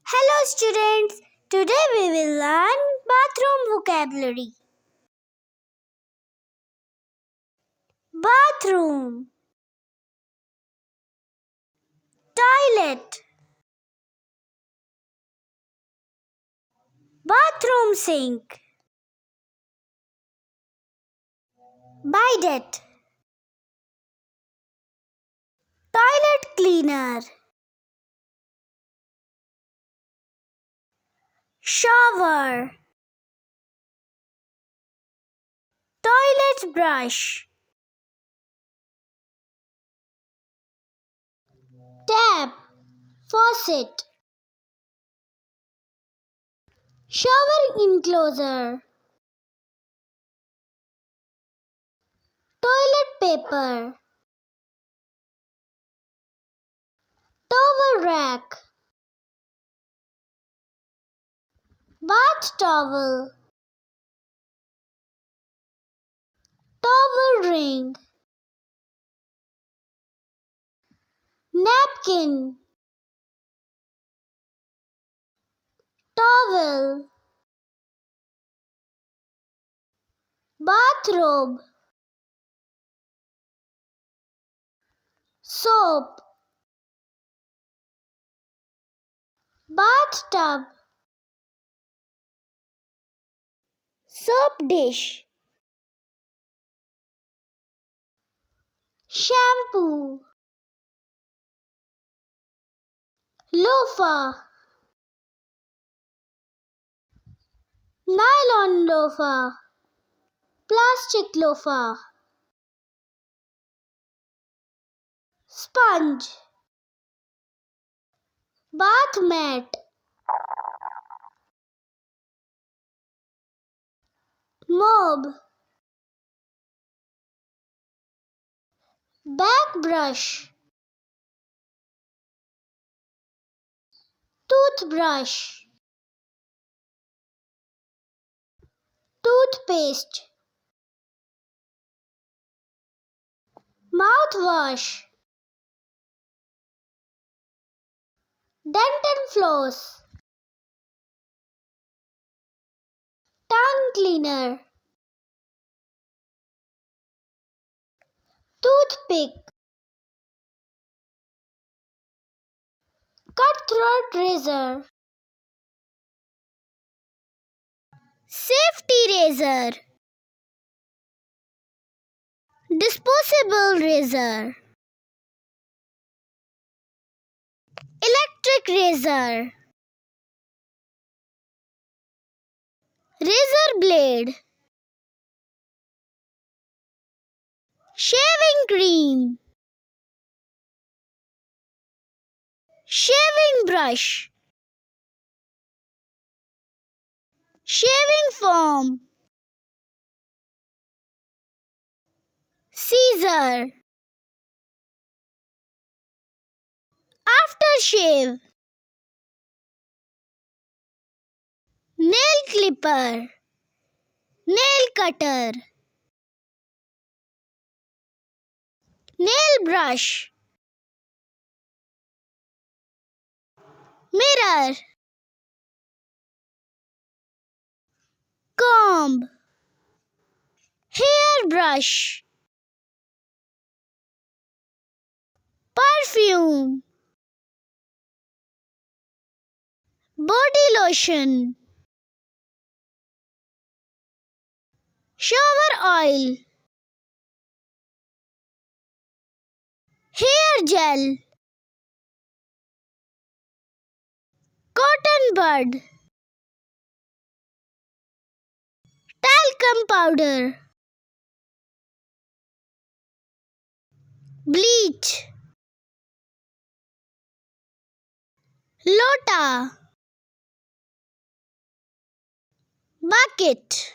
Hello students, today we will learn bathroom vocabulary. Bathroom, toilet, bathroom sink, bidet, toilet cleaner, shower, toilet brush, tap, faucet, shower enclosure, toilet paper, towel rack, bath towel, towel ring, napkin, towel, bathrobe, soap, bathtub, soap dish, shampoo, loofah, nylon loofah, plastic loofah, sponge, bath mat, mob, back brush, toothbrush, toothpaste, mouthwash, dental floss, tongue cleaner, toothpick, cutthroat razor, safety razor, disposable razor, electric razor, razor blade, shaving cream, shaving brush, shaving foam, scissor, aftershave, nail clipper, nail cutter, nail brush, mirror, comb, hairbrush, perfume, body lotion, shower oil, hair gel, cotton bud, talcum powder, bleach, lota, bucket.